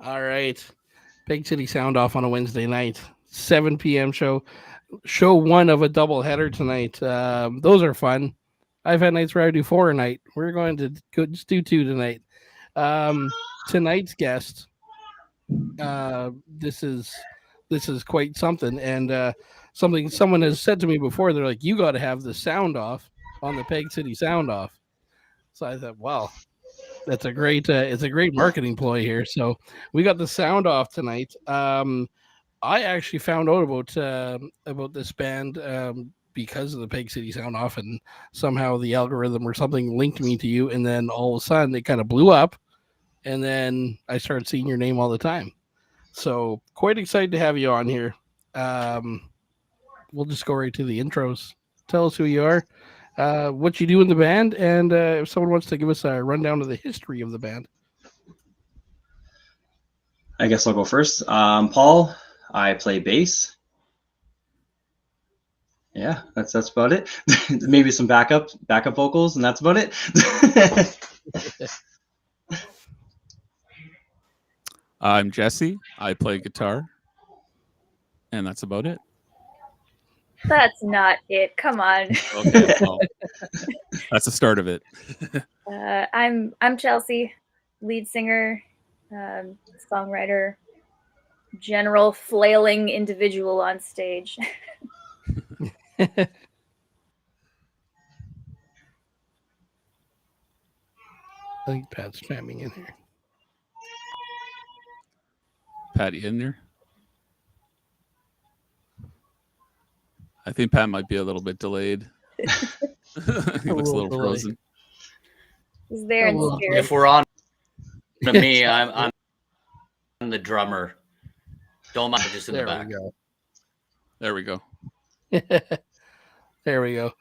All right. Big City Sound Off on a Wednesday night, 7 p.m. show. Show one of a double header tonight. Those are fun. I've had nights where I do four a night. We're going to just do two tonight. Tonight's guest, uh, this is this is quite something, and something someone has said to me before. They're like, "You got to have the sound off on the Peg City Sound Off." So I thought, well, that's a great it's a great marketing ploy here. So we got the sound off tonight. I actually found out about this band because of the Peg City Sound Off, and somehow the algorithm or something linked me to you, and then all of a sudden it kind of blew up, and then I started seeing your name all the time. So quite excited to have you on here. Um, we'll just go right to the intros. Tell us who you are, what you do in the band, and if someone wants to give us a rundown of the history of the band. I guess I'll go first. Paul, I play bass. Yeah, that's about it. Maybe some backup vocals, and that's about it. I'm Jesse. I play guitar, and that's about it. That's not it. Come on. Okay, well, that's the start of it. I'm Chelsea, lead singer, songwriter, general flailing individual on stage. I think Pat's spamming in here. Pat, you in there? I think Pat might be a little bit delayed. He looks a little frozen. He's there in spirit. If we're on to me, I'm the drummer. Don't mind, just in the back. There we go. There we go.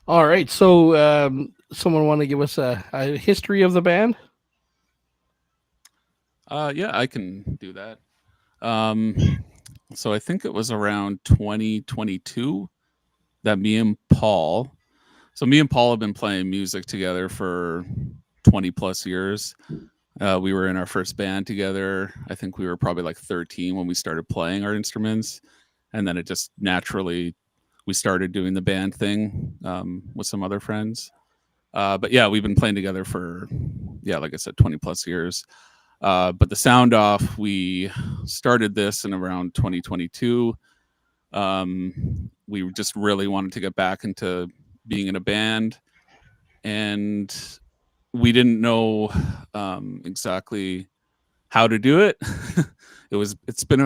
All right. So, someone want to give us a history of the band? Yeah, I can do that. So I think it was around 2022 that me and Paul have been playing music together for 20 plus years. We were in our first band together. I think we were probably like 13 when we started playing our instruments. And then it just naturally, we started doing the band thing with some other friends. But yeah, we've been playing together for, like I said, 20 plus years. But the Sound Off, we started this in around 2022. We just really wanted to get back into being in a band, and we didn't know exactly how to do it. It's been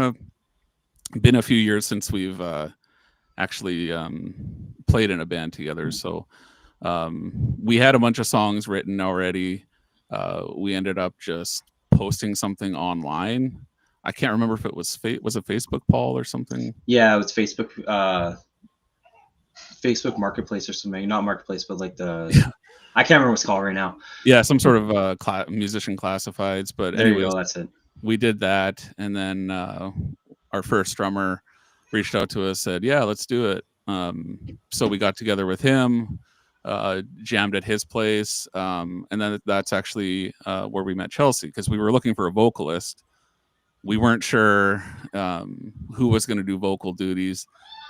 a few years since we've actually played in a band together. So we had a bunch of songs written already. We ended up just posting something online. I can't remember if it was was it Facebook, Paul, or something. Yeah, it was Facebook Marketplace or something. Not Marketplace, but like the I can't remember what it's called right now. Yeah, some sort of musician classifieds. But there anyways, you go, that's it. We did that, and then our first drummer reached out to us, said, "Yeah, let's do it." So we got together with him. Jammed at his place, and then that's actually where we met Chelsea, because we were looking for a vocalist. We weren't sure who was going to do vocal duties.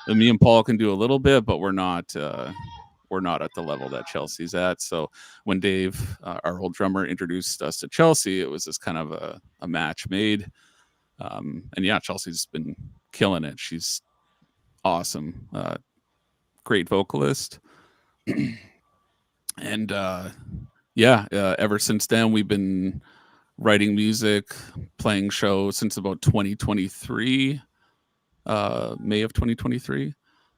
And me and Paul can do a little bit, but we're not at the level that Chelsea's at. So when Dave, our old drummer, introduced us to Chelsea, it was this kind of a match made. And yeah, Chelsea's been killing it. She's awesome, great vocalist. And ever since then we've been writing music, playing shows since about 2023, May of 2023. Dude,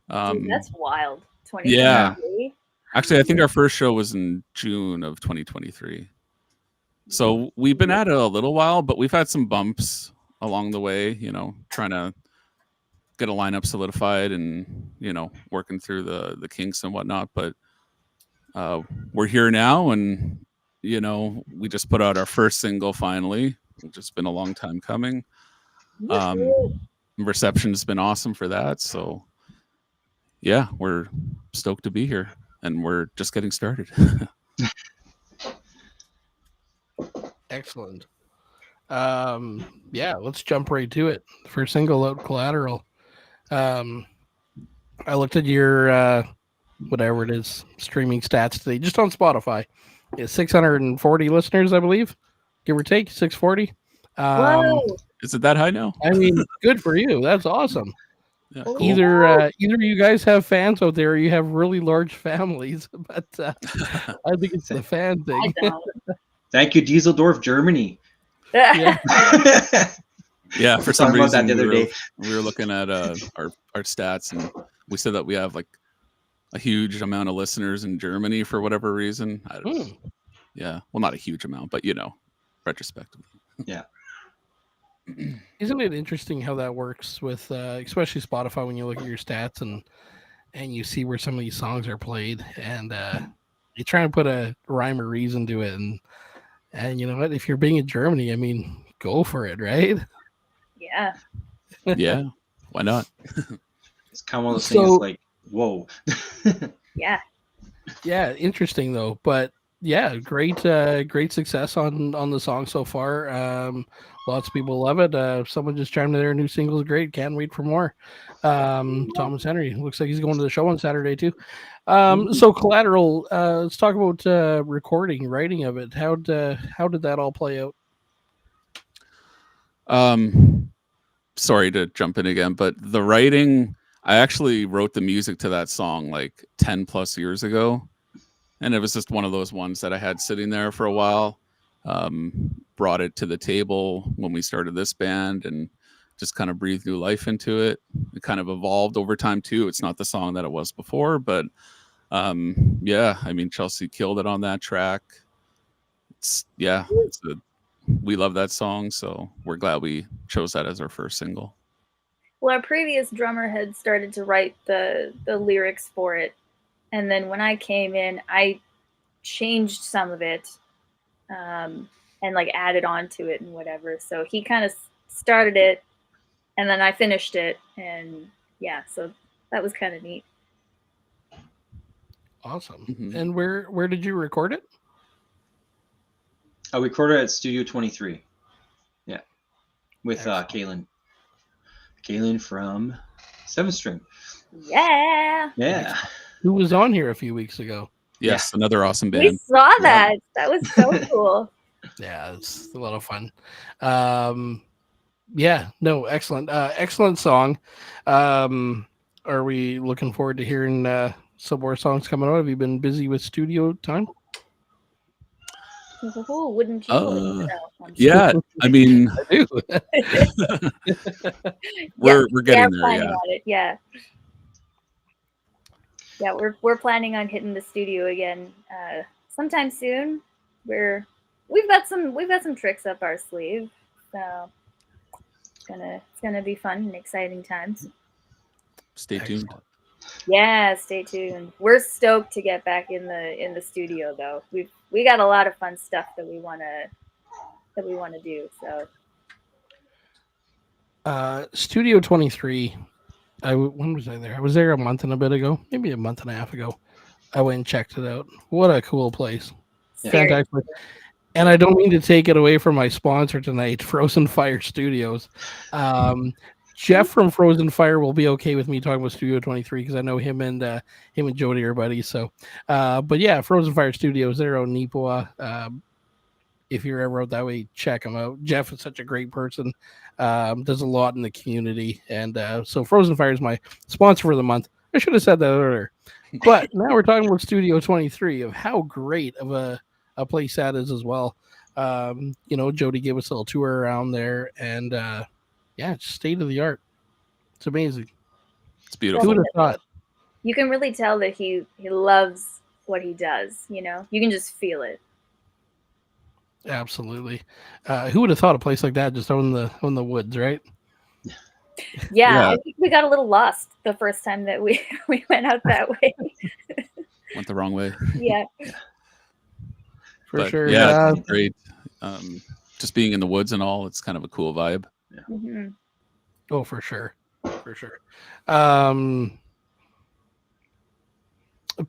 that's wild. 2023. Yeah, actually I think our first show was in June of 2023. So we've been at it a little while, but we've had some bumps along the way, trying to get a lineup solidified and working through the kinks and whatnot. But we're here now, and we just put out our first single finally, which has been a long time coming. Reception has been awesome for that, so yeah, we're stoked to be here, and we're just getting started. Excellent. Yeah, let's jump right to it. First single out, Collateral. Um, I looked at your whatever it is streaming stats today, just on Spotify. It's 640 listeners, I believe, give or take 640. Whoa. Is it that high now? I mean, good for you. That's awesome. Yeah, Cool. cool. Either you guys have fans out there, or you have really large families. But I think it's the fan I thing. don't. Thank you, Dieseldorf, Germany. Yeah. Yeah, for We're some talking about that reason the other day. we were looking at our stats, and we said that we have like a huge amount of listeners in Germany for whatever reason. I don't know. Hmm. Yeah, well, not a huge amount, but retrospectively. Isn't it interesting how that works with, especially Spotify, when you look at your stats and you see where some of these songs are played, and you try and put a rhyme or reason to it, and you know what? If you're being in Germany, I mean, go for it, right? Yeah. Yeah, why not? It's kind of one of those So- things like, whoa. Yeah. Yeah, interesting though. But yeah, great success on the song so far. Lots of people love it. Someone just chimed in there, new single is great, can't wait for more. Thomas Henry looks like he's going to the show on Saturday too. So Collateral, let's talk about recording, writing of it. How did that all play out? Sorry to jump in again, but the writing, I actually wrote the music to that song like 10 plus years ago. And it was just one of those ones that I had sitting there for a while. Brought it to the table when we started this band and just kind of breathed new life into it. It kind of evolved over time too. It's not the song that it was before, but yeah, I mean, Chelsea killed it on that track. We love that song, so we're glad we chose that as our first single. Well, our previous drummer had started to write the lyrics for it, and then when I came in, I changed some of it, and like added on to it and whatever. So he kind of started it, and then I finished it, and yeah, so that was kind of neat. Awesome. Mhm. And where did you record it? I recorded at Studio 23. Yeah. With Excellent. Kaylin. Kaylin from 7th String. Yeah, Yeah. Who was on here a few weeks ago? Yes, another awesome we band. saw that. That was so cool. Yeah, it's a lot of fun. Yeah, no, excellent, excellent song. Are we looking forward to hearing some more songs coming out? Have you been busy with studio time? Ooh, wouldn't you? No, I'm Yeah, I mean, I do. we're we getting are there. planning Yeah, on it. Yeah. Yeah, we're planning on hitting the studio again sometime soon. We've got some tricks up our sleeve, so it's gonna be fun and exciting times. stay tuned. Excellent. Yeah, stay tuned. We're stoked to get back in the studio though. We got a lot of fun stuff that we wanna do. So Studio 23. When was I there? I was there a month and a bit ago, maybe a month and a half ago. I went and checked it out. What a cool place. seriously. Fantastic. And I don't mean to take it away from my sponsor tonight, Frozen Fire Studios. Jeff from Frozen Fire will be okay with me talking about Studio 23 because I know him and Jody are buddies. So, but yeah, Frozen Fire Studios, they're out in Nipoa. If you're ever out that way, check them out. Jeff is such a great person. Does a lot in the community, and so Frozen Fire is my sponsor for the month. I should have said that earlier, but now we're talking about Studio 23 of how great of a place that is as well. Jody gave us a little tour around there, and yeah, it's state of the art. It's amazing. It's Who beautiful. would have thought? You can really tell that he loves what he does. You can just feel it. Absolutely. Who would have thought a place like that just on the woods, right? Yeah, Yeah. I think we got a little lost the first time that we went out that way. Went the wrong way. Yeah. For But sure. yeah, it's great. Just being in the woods and all, it's kind of a cool vibe. Mm-hmm. Oh, for sure. For sure.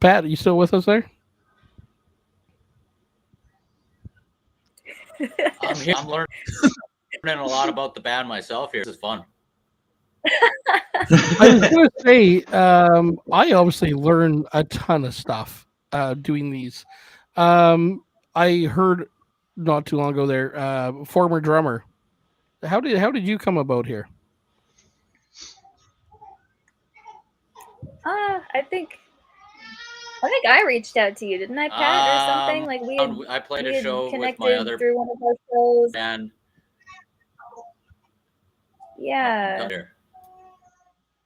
Pat, are you still with us there? I'm learning a lot about the band myself here. This is fun. I was going to say, I obviously learn a ton of stuff doing these. I heard not too long ago there, former drummer. How did you come about here? I think I reached out to you, didn't I, Pat, or something? Like I played we a had show with connected my other through one of our shows. band. Yeah,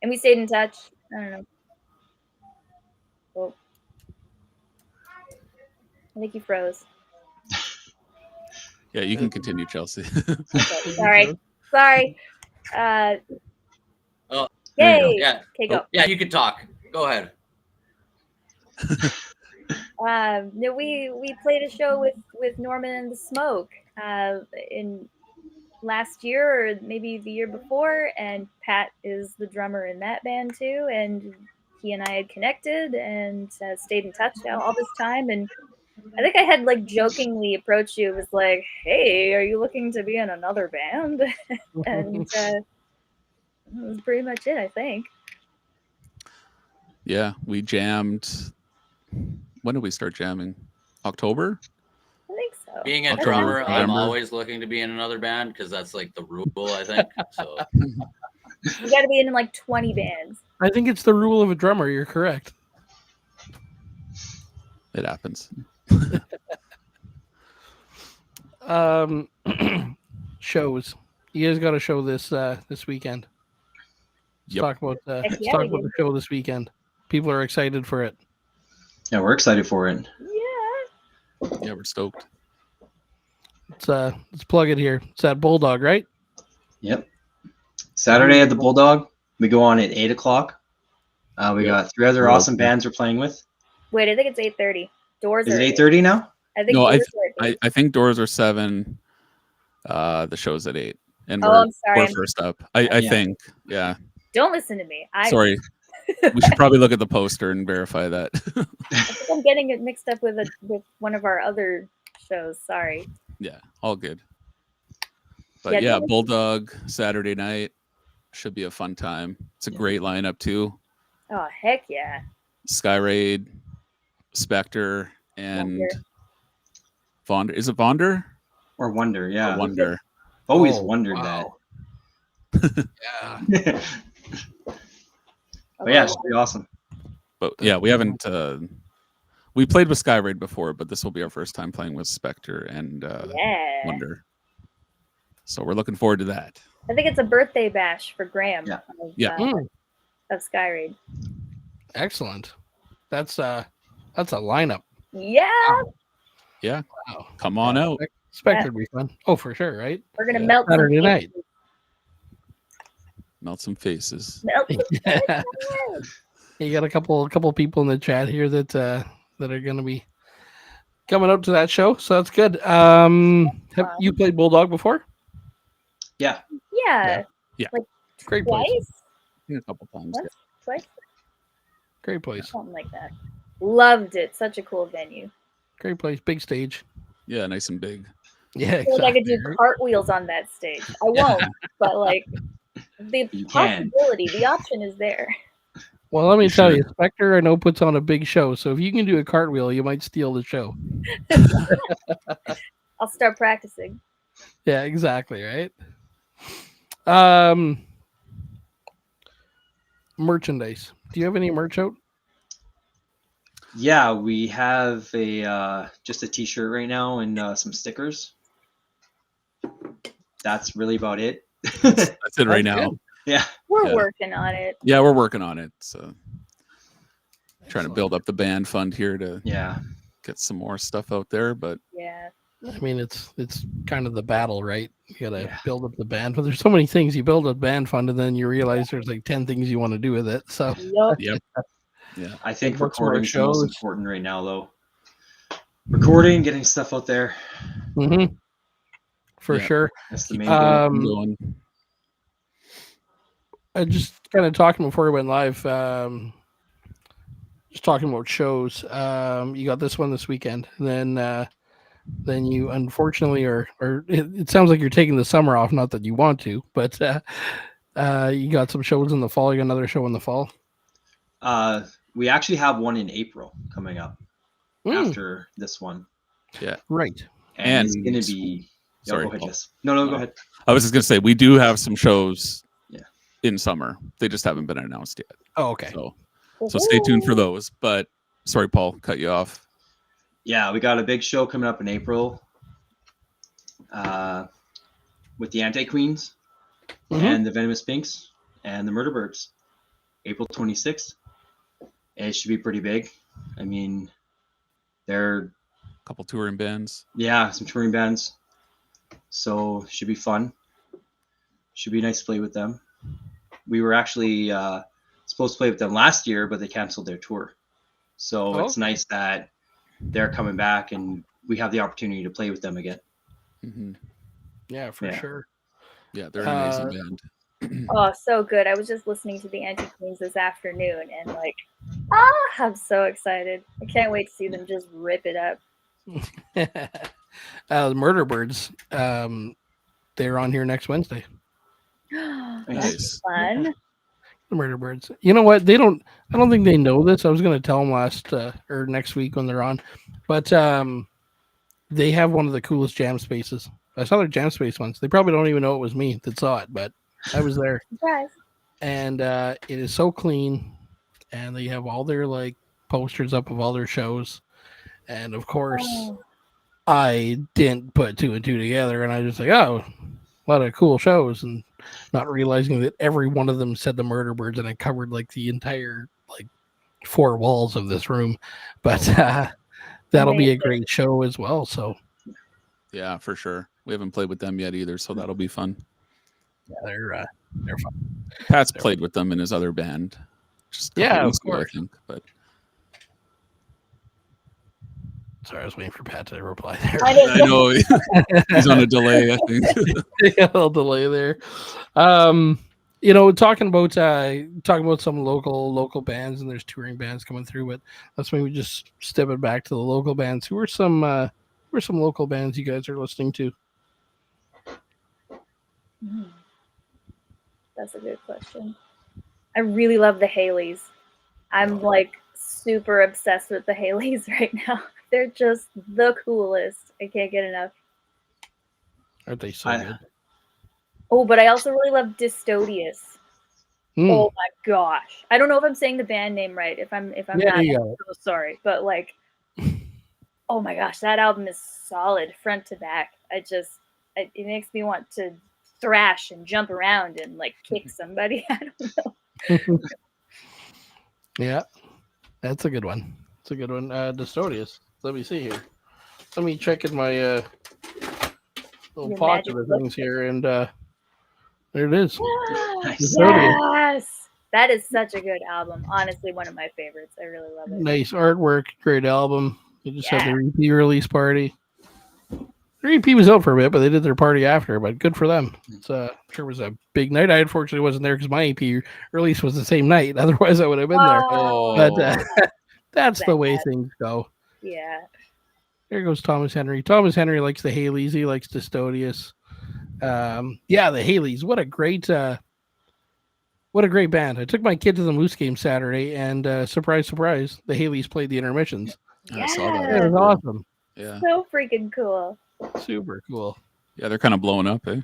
and we stayed in touch. I don't know. Well, I think you froze. Yeah, you can continue, Chelsea. Okay, sorry. Oh, Yay! yeah. Okay, go. Yeah, you can talk. Go ahead. No, we played a show with Norman and the Smoke in last year or maybe the year before, and Pat is the drummer in that band too, and he and I had connected and stayed in touch all this time. And I think I had like jokingly approached you. It was like, "Hey, are you looking to be in another band?" And that was pretty much it, I think. Yeah, we jammed. When did we start jamming? October? I think so. Being a October, drummer, I'm November. always looking to be in another band because that's like the rule, I think. So You got to be in like 20 bands. I think it's the rule of a drummer. You're correct. It happens. Shows. You guys got a show this weekend. Let's Yep. talk about Heck yeah, we the show this weekend. People are excited for it. Yeah, we're excited for it. Yeah. Yeah, we're stoked. Let's plug it here. It's at Bulldog, right? Yep. Saturday at the Bulldog. We go on at 8 o'clock. We Yep. got 3 other We're awesome open. bands we're playing with. Wait, I think it's 8:30. Doors Is are it 8:30 now? I think No, doors are at 8. I think doors are 7. The show's at 8, and Oh, we're I'm sorry. we're first up. I Yeah. think. Yeah. Don't listen to me. Sorry. We should probably look at the poster and verify that. I think I'm getting it mixed up with one of our other shows. Sorry. Yeah, all good. But Yeah, yeah, don't- Bulldog Saturday night should be a fun time. It's a great lineup too. Oh, heck yeah. Skyraid, Spectre, and Wonder. Vonder. Is it Vonder? Or Wonder, yeah. Wonder. Always Oh, wondered wow. that. Yeah. But yeah, it should be awesome. But yeah, we haven't. We played with Skyraid before, but this will be our first time playing with Spectre and Yeah. Wonder. So we're looking forward to that. I think it's a birthday bash for Graham Yeah. of, Yeah. of Skyraid. Excellent. That's a lineup. Yeah. Yeah, Wow. come on out. Spectre would be fun. Oh, for sure, right? We're gonna Yeah. melt some Saturday night. faces. Melt some faces. Melt some Yeah. faces. You got a couple people in the chat here that are going to be coming out to that show, so that's good. Have you played Bulldog before? Yeah. Yeah. Yeah. Like Great place. twice? A couple times. Once? Twice? Great place. Something like that. Loved it. Such a cool venue. Great place. Big stage. Yeah, nice and big. Yeah, I feel like I could do exactly. cartwheels on that stage. I won't, but like the You can. possibility, the option is there. Well, let me You tell should. you, Spectre I know puts on a big show, so if you can do a cartwheel, you might steal the show. I'll start practicing. Yeah, exactly, right? Merchandise. Do you have any merch out? Yeah, we have a just a t-shirt right now and some stickers. That's really about it. That's it right That's now. good. Yeah. We're Yeah. working on it. Yeah, we're working on it. So trying to build up the band fund here to Yeah. get some more stuff out there. But Yeah. I mean, it's kind of the battle, right? You gotta Yeah. build up the band, but there's so many things. You build a band fund, and then you realize there's like 10 things you want to do with it. So Yup. yep. Yeah. I think Book some more recording's the most shows. important right now, though. Recording, getting stuff out there. mhm. For Yeah. sure. That's the main Um, goal. Going. I just kind of talking before we went live. Just talking about shows. You got this one this weekend, and then then you unfortunately or it sounds like you're taking the summer off. Not that you want to, but you got some shows in the fall. You got another show in the fall. We actually have one in April coming up after this one. Yeah. Right. And it's And- going to be. Sorry, Go ahead, Paul. Jess. No, go ahead. I was just gonna say we do have some shows Yeah. in summer. They just haven't been announced yet. Oh, okay. So stay tuned for those. But sorry, Paul, cut you off. Yeah, we got a big show coming up in April with the Anti-Queens Mhm. and the Venomous Pinks and the Murder Birds. April 26th. It should be pretty big. I mean, they're A couple touring bands. some touring bands. So should be fun. Should be nice to play with them. We were actually supposed to play with them last year, but they canceled their tour. So it's nice that they're coming back and we have the opportunity to play with them again. Hmm. Yeah, for Yeah. sure. Yeah, they're an amazing band. Oh, so good. I was just listening to the Anti-Queens this afternoon and I'm so excited. I can't wait to see them just rip it up. The Murder Birds. They're on here next Wednesday. Nice. Fun. The Murder Birds. You know what? I don't think they know this. I was going to tell them or next week when they're on, but they have one of the coolest jam spaces. I saw their jam space once. They probably don't even know it was me that saw it, but I was there. Surprise. And it is so clean, and they have all their like posters up of all their shows, and of course I didn't put two and two together, and I was just like, oh, a lot of cool shows, and not realizing that every one of them said the Murder Birds, and it covered like the entire like 4 walls of this room. But that'll be a great show as well. So Yeah, for sure. We haven't played with them yet either, so that'll be fun. yeah, they're fun. Pat's played with them in his other band. Just a couple Yeah, of weeks ago, I course. think. But Sorry, I was waiting for Pat to reply there. I didn't I know he's on a delay, I think. A little delay there. Talking about some local bands, and there's touring bands coming through, but let's maybe just step it back to the local bands. Who are some local bands you guys are listening to? That's a good question. I really love the Haleys. I'm like super obsessed with the Haleys right now. They're just the coolest. I can't get enough. Aren't they so good? Oh, but I also really love Distodious. Mm. Oh my gosh. I don't know if I'm saying the band name right. If I'm Yeah, not, you I'm got so sorry. But like, oh my gosh, that album is solid front to back. It makes me want to thrash and jump around and like kick somebody. I don't know. Yeah, that's a good one. It's a good one. Distodious. Let me see here. Let me check in my little Your pocket magic of book. things here, and there it is. Nice. Yes, that is such a good album. Honestly, one of my favorites. I really love it. Nice artwork, great album. They just had Yeah. their EP release party. Their EP was out for a bit, but they did their party after. But good for them. It's sure was a big night. I unfortunately wasn't there because my EP release was the same night. Otherwise, I would have been there. Oh, But that's the way things go. Yeah. There goes Thomas Henry. Thomas Henry likes the Haleys. He likes Distodious. Yeah, the Haleys. What a great band. I took my kid to the Moose game Saturday, and surprise, surprise, the Haleys played the intermissions. I saw that. It was awesome. Yeah. So freaking cool. Super cool. Yeah, they're kind of blowing up, eh?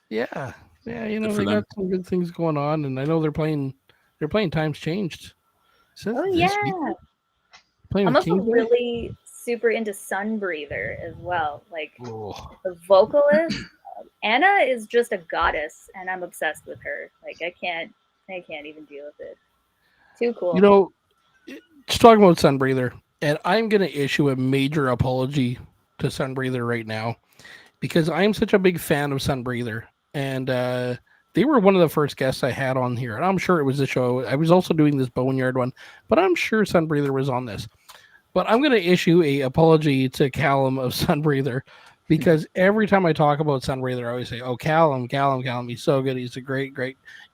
Yeah. Yeah, Good they for them. got some good things going on, and I know they're playing Times Changed. Since Oh this yeah. week. Playing I'm with also Kingsbury. really super into Sunbreather as well. Like Oh, the vocalist, Anna is just a goddess, and I'm obsessed with her. Like I can't even deal with it. Too cool. Just talking about Sunbreather, and I'm going to issue a major apology to Sunbreather right now because I'm such a big fan of Sunbreather, and they were one of the first guests I had on here, and I'm sure it was the show. I was also doing this Boneyard one, but I'm sure Sunbreather was on this. But I'm going to issue a apology to Callum of Sunbreather because every time I talk about Sunbreather, I always say, "Oh, Callum, he's so good. He's a great."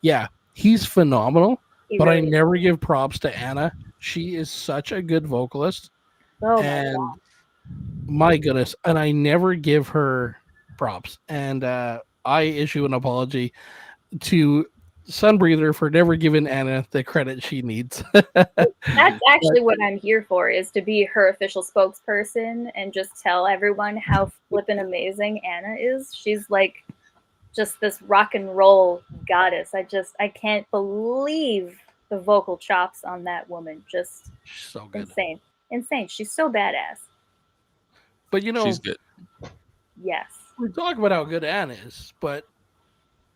Yeah, he's phenomenal. He But I really is. never give props to Anna. She is such a good vocalist, Oh my and God. My goodness, and I never give her props, and I issue an apology to Sunbreather for never giving Anna the credit she needs. That's actually what I'm here for, is to be her official spokesperson and just tell everyone how flippin' amazing Anna is. She's like just this rock and roll goddess. I can't believe the vocal chops on that woman. Just So good. Insane. She's so badass. But you know, She's good. Yes. we talk about how good Anna is, but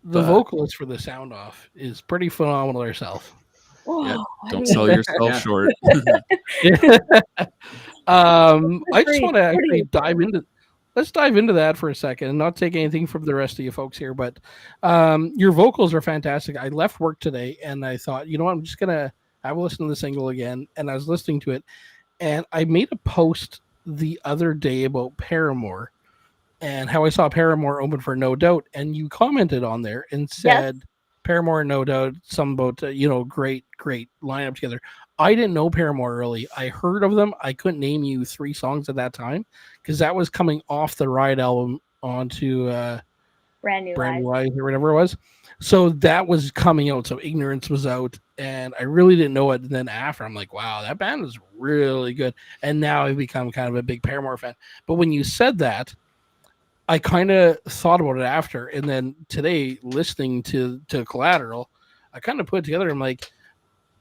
the But- vocalist for the Sound Off is pretty phenomenal herself. Yeah, Oh, don't sell yourself Yeah. short. I just want to actually Pretty. dive into. Let's dive into that for a second and not take anything from the rest of you folks here. But your vocals are fantastic. I left work today and I thought, you know what, I'm just gonna have a listen to the single again. And I was listening to it, and I made a post the other day about Paramore and how I saw Paramore open for No Doubt, and you commented on there and said Paramore, No Doubt, some about great lineup together. I didn't know Paramore early. I heard of them. I couldn't name you 3 songs at that time because that was coming off the Ride album onto Brand New Brand Eyes. New Eyes or whatever it was. So that was coming out. So Ignorance was out, and I really didn't know it. And then after, I'm like, wow, that band is really good. And now I've become kind of a big Paramore fan. But when you said that, I kind of thought about it after, and then today listening to Collateral, I kind of put it together. I'm like,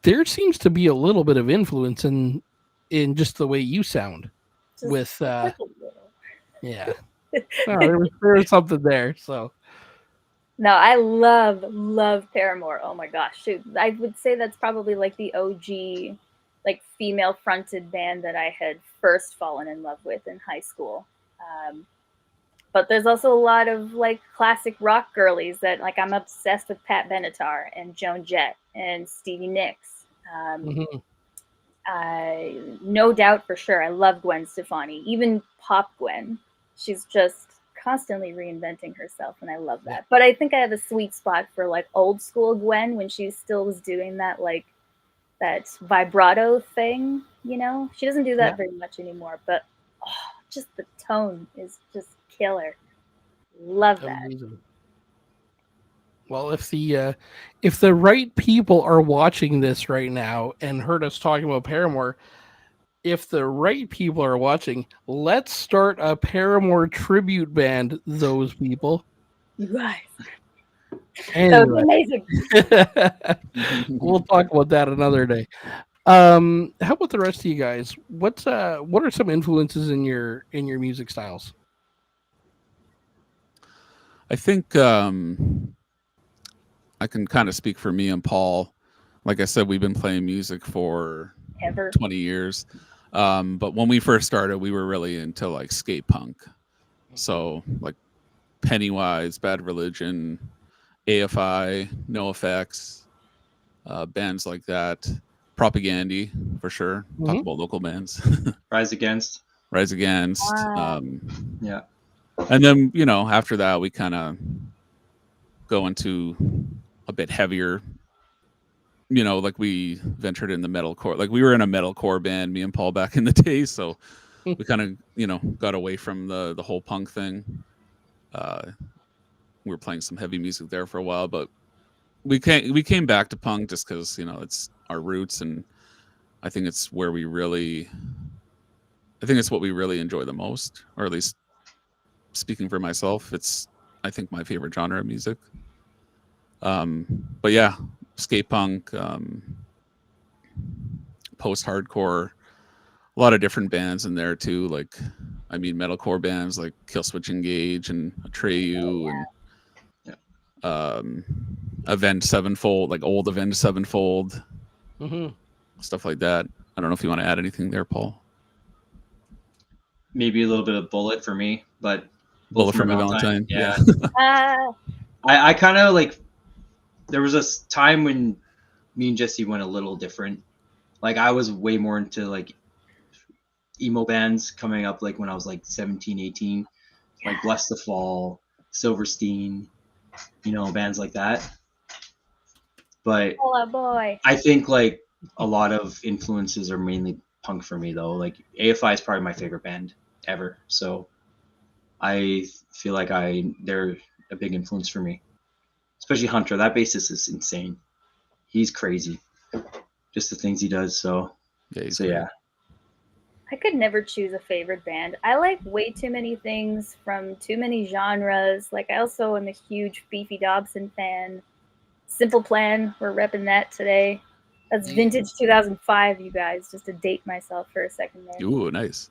there seems to be a little bit of influence in just the way you sound Just with a little. yeah. No, there was something there. So No, I love Paramore. Oh my gosh, shoot! I would say that's probably like the OG, like female fronted band that I had first fallen in love with in high school. But there's also a lot of like classic rock girlies that like I'm obsessed with Pat Benatar and Joan Jett and Stevie Nicks. mhm. No Doubt for sure. I love Gwen Stefani, even Pop Gwen. She's just constantly reinventing herself, and I love that. But I think I have a sweet spot for like old school Gwen when she still was doing that like that vibrato thing. You know, she doesn't do that Yeah. very much anymore, but just the tone is just killer. Love that. Amazing. Well, if the right people are watching this right now and heard us talking about Paramore, if the right people are watching, let's start a Paramore tribute band. Those people. You guys, that was Anyway, amazing. we'll talk about that another day. How about the rest of you guys? What are some influences in your music styles? I think I can kind of speak for me and Paul. Like I said, we've been playing music for Ever. 20 years. But when we first started, we were really into like skate punk. So like Pennywise, Bad Religion, AFI, NoFX, bands like that. Propagandy for sure. Talk Mhm. about local bands. Rise Against. Rise Against. Wow. Yeah. And then, after that, we kind of go into a bit heavier. Like we ventured in the metalcore. Like we were in a metalcore band, me and Paul, back in the day. So we kind of, got away from the whole punk thing. We were playing some heavy music there for a while, but we came back to punk just because it's our roots, and I think it's what we really enjoy the most, or at least speaking for myself, it's I think my favorite genre of music. But yeah, skate punk, post-hardcore, a lot of different bands in there too. Like, metalcore bands like Killswitch Engage and Atreyu and Avenged Sevenfold, like old Avenged Sevenfold, stuff like that. I don't know if you want to add anything there, Paul. Maybe a little bit of Bullet for me, but Bullet for My Valentine. Yeah. Uh, I kind of like, there was a time when me and Jesse went a little different. Like I was way more into like emo bands coming up, like when I was like 17, 18, like Bless the Fall, Silverstein, bands like that. But Fall Out Boy. I think like a lot of influences are mainly punk for me though. Like AFI is probably my favorite band. ever. So I feel like they're a big influence for me, especially Hunter. That bassist is insane. He's crazy, just the things he does. So he's so great. yeah. I could never choose a favorite band. I like way too many things from too many genres. Like I also am a huge Beefy Dobson fan. Simple Plan, we're repping that today. That's vintage 2005, you guys, just to date myself for a second there. Ooh, nice.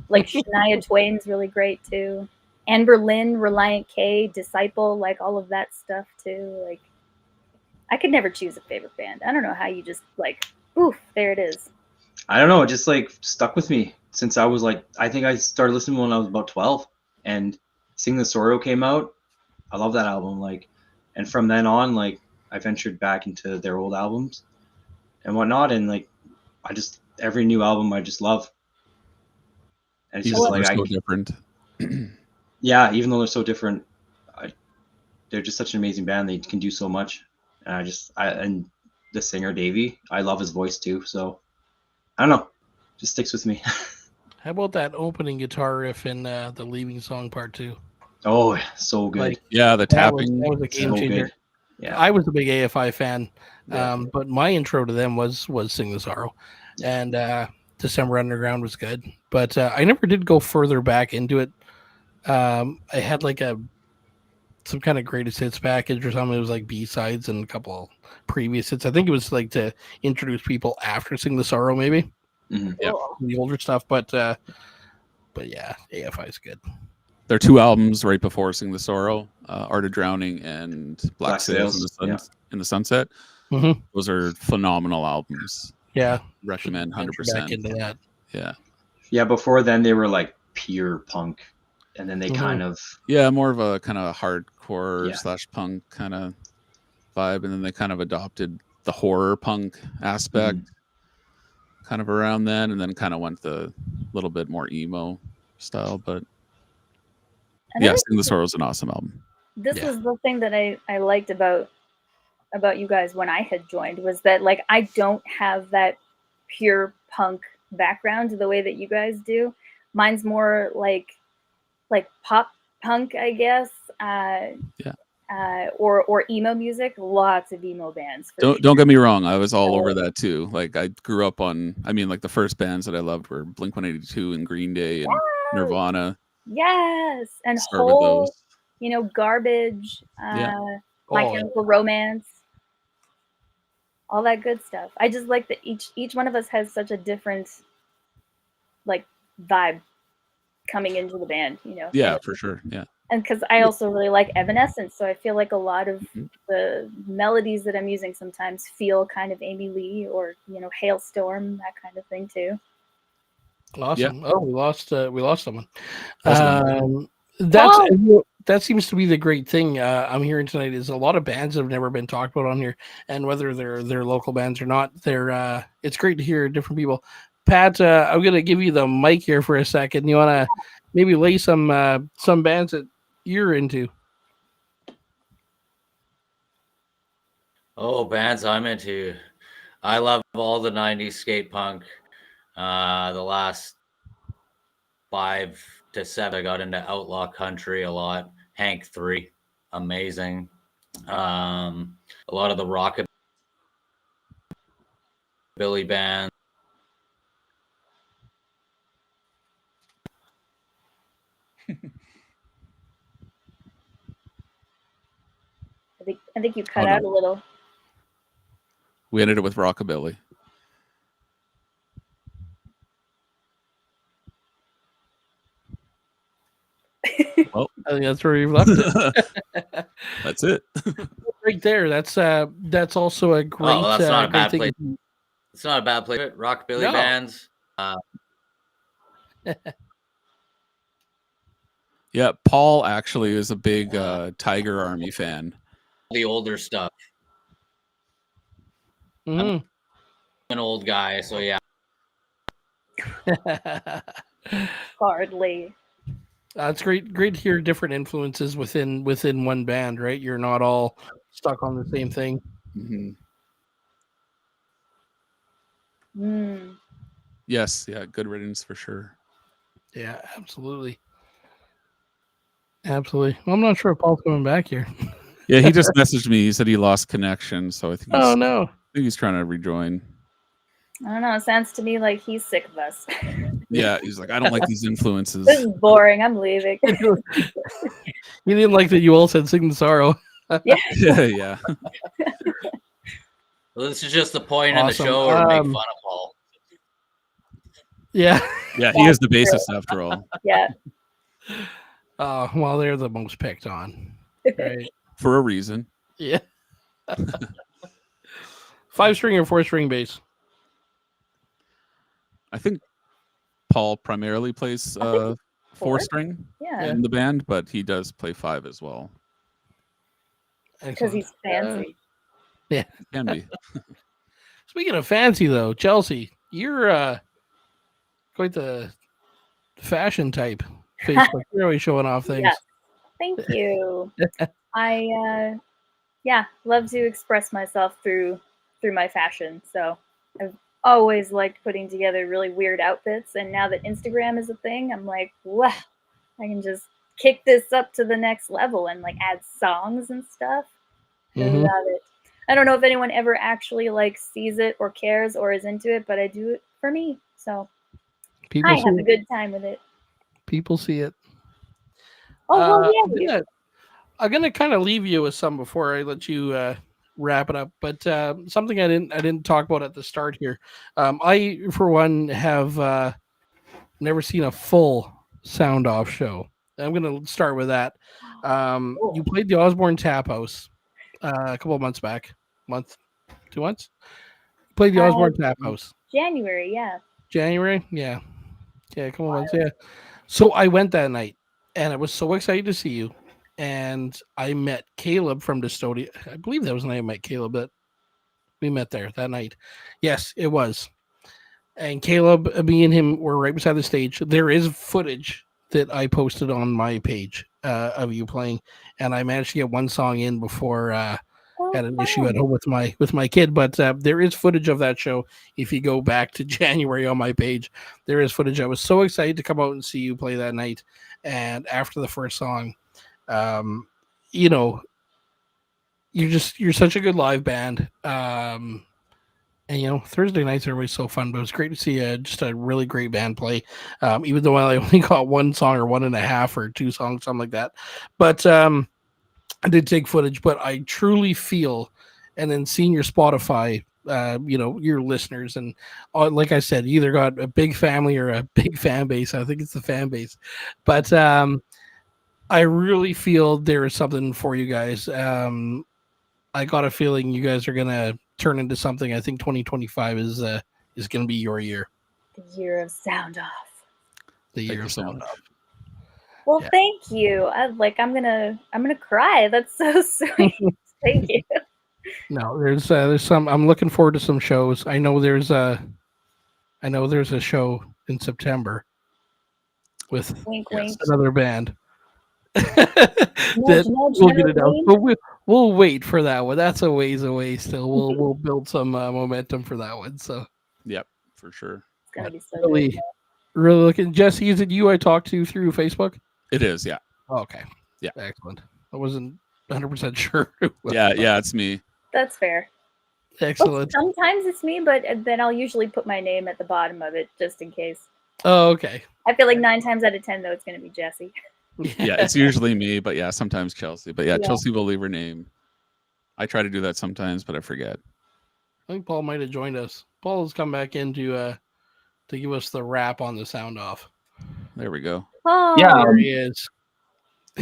Like Shania Twain's really great too. Anne Boleyn, Reliant K, Disciple, like all of that stuff too. Like I could never choose a favorite band. I don't know how you just like, oof, there it is. I don't know, it just like stuck with me since I was like, I think I started listening when I was about 12, and Sing the Sorrow came out. I love that album, like, and from then on, like, I ventured back into their old albums and whatnot, and like, I just every new album I just love, and it's Even just though like they're so different. yeah, even though they're so different, they're just such an amazing band. They can do so much, and and the singer Davey, I love his voice too. So I don't know, just sticks with me. How about that opening guitar riff in the Leaving Song Part 2? Oh, so good. Like, Yeah, the that was tapping. a game So changer. good. Yeah. I was a big AFI fan, Yeah. but my intro to them was Sing the Sorrow, and December Underground was good. But I never did go further back into it. I had like some kind of greatest hits package or something. It was like B-sides and a couple of previous hits. I think it was like to introduce people after Sing the Sorrow, maybe. Mhm. Yeah. The older stuff, but yeah, AFI is good. There are two albums right before Sing the Sorrow, Art of Drowning and Black Sails in the Sails, in the Sunset. Mhm. Those are phenomenal albums. Yeah, Recommend venture 100%. back into that. Yeah. Yeah, before then they were like pure punk, and then they kind of Yeah, more of a kind of hardcore Yeah. / punk kind of vibe, and then they kind of adopted the horror punk aspect kind of around then, and then kind of went the little bit more emo style. But yeah, Sing the Sorrow is an awesome album. This was the thing that I liked about you guys when I had joined, was that like I don't have that pure punk background the way that you guys do. Mine's more like pop punk, I guess. Or emo music. Lots of emo bands. Don't get me wrong, I was all over that too. Like I grew up on, I mean, like the first bands that I loved were Blink-182 and Green Day and Nirvana. Yes, and Start with Hole, those. you know, Garbage, Yeah. My Chemical Romance, all that good stuff. I just like that each one of us has such a different like vibe coming into the band, you know. Yeah, for sure. Yeah. And because I also really like Evanescence, so I feel like a lot of the melodies that I'm using sometimes feel kind of Amy Lee or, you know, Hailstorm, that kind of thing too. Awesome. Oh, we lost someone. Awesome. That seems to be the great thing I'm hearing tonight is a lot of bands have never been talked about on here, and whether they're local bands or not, they're it's great to hear different people. Pat, I'm gonna give you the mic here for a second. You want to maybe lay some bands that you're into? Oh, bands I'm into. I love all the 90s skate punk. The last 5 to 7, I got into outlaw country a lot. Hank 3, amazing. A lot of the rockabilly bands. I think you cut out a little. We ended it with rockabilly. Well, I think that's where you've left it. That's it. Right there. That's also a great. Oh, well, that's not a bad thing. place. It's not a bad place. Rockabilly bands. Yeah, Paul actually is a big Tiger Army fan. The older stuff. I'm an old guy, so yeah. Hardly. It's great to hear different influences within one band, right? You're not all stuck on the same thing. Yes, yeah, good riddance for sure. Yeah, absolutely. Absolutely. Well, I'm not sure if Paul's coming back here. Yeah, he just messaged me. He said he lost connection, so I Oh no. think he's trying to rejoin. I don't know. It sounds to me like he's sick of us. Yeah, he's like, I don't like these influences. This is boring. I'm leaving. You didn't like that you all said Sing the Sorrow. Yeah. Yeah. Well, this is just the point in the Awesome. show to make fun of Paul. Yeah. Yeah, he is the bassist after all. Yeah. Well, they're the most picked on. Right. For a reason. Yeah. 5-string or 4-string bass? I think Paul primarily plays 4-string Yeah. in the band, but he does play 5 as well. Because he's fancy. Can be. Speaking of fancy, though, Chelsea, you're quite the fashion type. Facebook, you're always showing off things. Yes. Thank you. I love to express myself through my fashion. So I've always liked putting together really weird outfits, and now that Instagram is a thing, I'm like, wow, I can just kick this up to the next level and like add songs and stuff. I Mhm. love it. I don't know if anyone ever actually like sees it or cares or is into it, but I do it for me. So People I see have a it. good time with it. People see it. Oh well, yeah. I'm gonna kind of leave you with some before I let you wrap it up. But something I didn't talk about at the start here. I, for one, have never seen a full Soundoff show. I'm gonna start with that. You played the Osborne Tap House a couple of months back, 2 months. Played the Osborne Tap House. January, yeah. January, yeah, a couple of months, yeah. So I went that night, and I was so excited to see you. And I met Caleb from Dystonia. I believe that was the night I met Caleb, but we met there that night. Yes, it was. And Caleb, me and him were right beside the stage. There is footage that I posted on my page of you playing, and I managed to get one song in before I had an issue at home with my kid. But there is footage of that show. If you go back to January on my page, there is footage. I was so excited to come out and see you play that night. And after the first song, you know, you're such a good live band. And Thursday nights are always so fun, but it was great to see just a really great band play. Even though I only got one song or 1.5 or 2 songs, something like that. But I did take footage, but I truly feel, and then seeing your Spotify, your listeners, and like I said, you either got a big family or a big fan base. I think it's the fan base, but I really feel there is something for you guys. I got a feeling you guys are gonna turn into something. I think 2025 is gonna be your year. The year of Soundoff. The year Thank you of so Soundoff. much. Well, Yeah. thank you. I'm gonna cry. That's so sweet. Thank you. No, there's some. I'm looking forward to some shows. I know there's a show in September with Wink, Yes. wink. another band. Nudge, that nudge, we'll you get know it what I out, mean? but we'll wait for that one. That's a ways away still. We'll build some momentum for that one. So Yep, for sure. It's gonna be so really, good. really looking. Jesse, is it you I talked to through Facebook? It is, yeah. Okay. Yeah. Excellent. I wasn't 100% sure. Yeah, it's me. That's fair. Well, Excellent. sometimes it's me, but then I'll usually put my name at the bottom of it just in case. Oh, okay. I feel like 9 times out of 10, though, it's gonna be Jesse. Yeah, it's usually me, but yeah, sometimes Chelsea. But yeah, Yeah. Chelsea will leave her name. I try to do that sometimes, but I forget. I think Paul might have joined us. Paul has come back in to give us the wrap on the sound off. There we go. Oh, Yeah. There he is.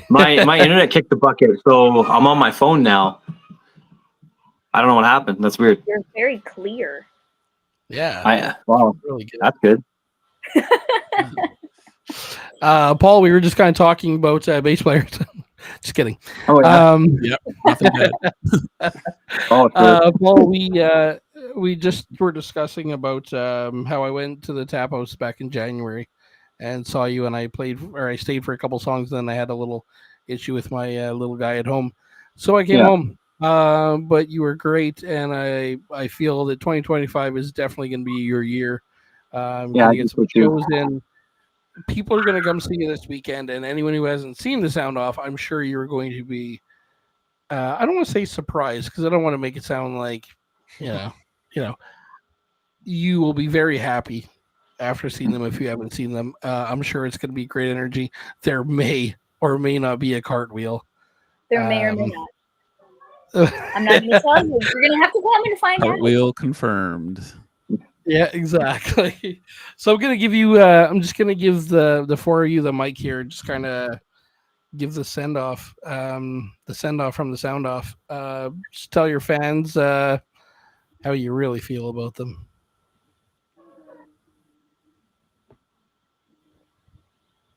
My internet kicked the bucket, so I'm on my phone now. I don't know what happened. That's weird. you're very clear. Yeah. Wow, Really good. that's good. Paul, we were just kind of talking about bass players. Just kidding. Oh yeah. Yep, nothing bad. Oh, good. Paul, we just were discussing about how I went to the tap house back in January and saw you, and I stayed for a couple songs. Then I had a little issue with my little guy at home, so I came Yeah. home. But you were great, and I feel that 2025 is definitely going to be your year. Yeah, I Going to get think some so too. shows in. people are going to come see you this weekend, and anyone who hasn't seen the Sound Off, I'm sure you're going to be. I don't want to say surprised because I don't want to make it sound like, you know, you know, you will be very happy after seeing them if you haven't seen them. I'm sure it's going to be great energy. There may or may not be a cartwheel. There may or may not. I'm not going to tell you. You're going to have to come and find out. Cartwheel confirmed. Yeah, exactly. So I'm gonna give you. I'm just gonna give the four of you the mic here. Just kind of give the send off. The send off from the Sound Off. Just tell your fans how you really feel about them.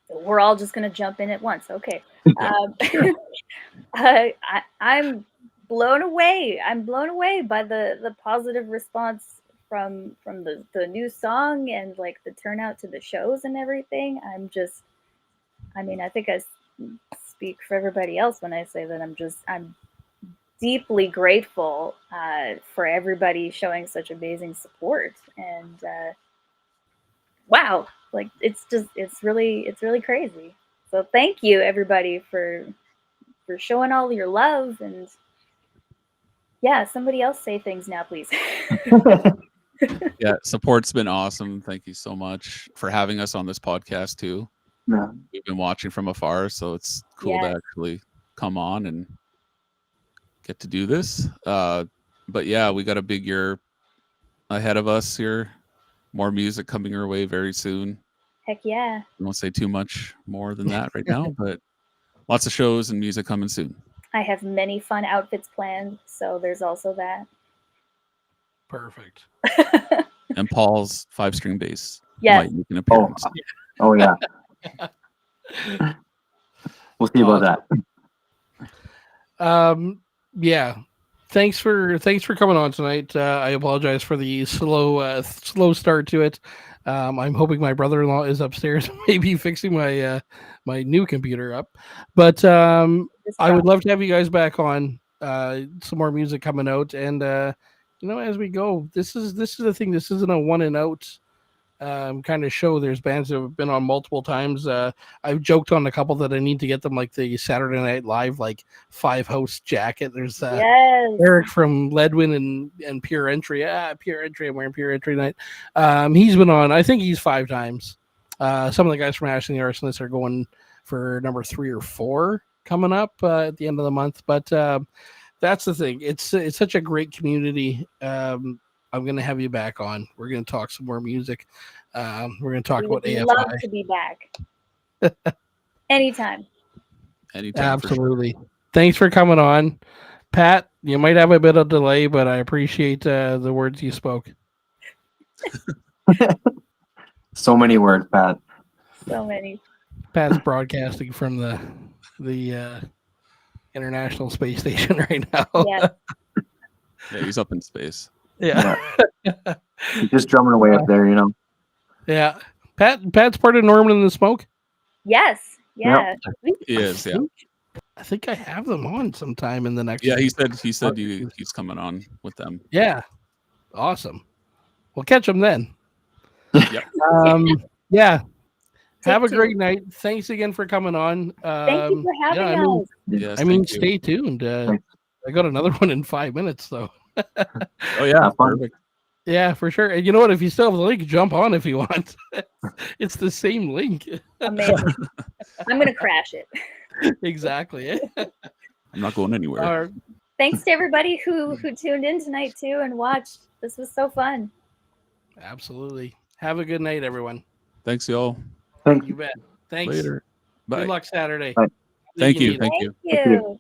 We're all just going to jump in at once. Okay. I'm blown away. I'm blown away by the positive response from the new song and like the turnout to the shows and everything. I think I speak for everybody else when I say that I'm deeply grateful for everybody showing such amazing support. And wow, like it's really crazy. So thank you everybody for showing all your love. And yeah, somebody else say things now, please. Yeah, support's been awesome. Thank you so much for having us on this podcast too. Yeah. We've been watching from afar, so it's cool to actually come on and get to do this. But yeah, we got a big year ahead of us here. More music coming our way very soon. Heck yeah. I won't say too much more than that right now, but lots of shows and music coming soon. I have many fun outfits planned, so there's also that. Perfect. And Paul's 5-string bass Yes. might make an appearance. Oh yeah. We'll see about that. Yeah. Thanks for coming on tonight. I apologize for the slow start to it. I'm hoping my brother-in-law is upstairs, maybe fixing my my new computer up. But I would love to have you guys back on. Some more music coming out, and as we go, this is the thing. This isn't a one and out kind of show. There's bands that have been on multiple times. I've joked on a couple that I need to get them like the Saturday Night Live like 5-host jacket. There's Eric from Leadwin and Pure Entry. Pure Entry. I'm wearing Pure Entry tonight. He's been on. I think he's 5 times. Some of the guys from Ashley the Arsonists are going for number 3 or 4 coming up at the end of the month. But that's the thing. It's such a great community. I'm going to have you back on. We're going to talk some more music. We're going to talk about AFI. Love to be back. Anytime. Absolutely. Thanks for coming on. Pat, you might have a bit of delay, but I appreciate the words you spoke. So many words, Pat. So many. Pat's broadcasting from the International Space Station right now. Yeah. Yeah, he's up in space. Yeah. He's just drumming away up there, Yeah. Pat's part of Norman and the Smoke? Yes. Yeah. Yep. He is, yeah. I think I have them on sometime in the next. Yeah, he said he's coming on with them. Yeah. Awesome. We'll catch them then. Yep. Yeah. Have a great night. Thanks again for coming on. Thank you for having us. Yes, stay tuned. I got another one in 5 minutes, though. Oh yeah, perfect. Yeah, for sure. And you know what? If you still have the link, jump on if you want. It's the same link. Amazing. I'm gonna crash it. Exactly. I'm not going anywhere. Thanks to everybody who tuned in tonight too and watched. This was so fun. Absolutely. Have a good night, everyone. Thanks, y'all. You bet. Thanks. Later. Bye. Good luck Saturday. Bye. Thank you. Thank you.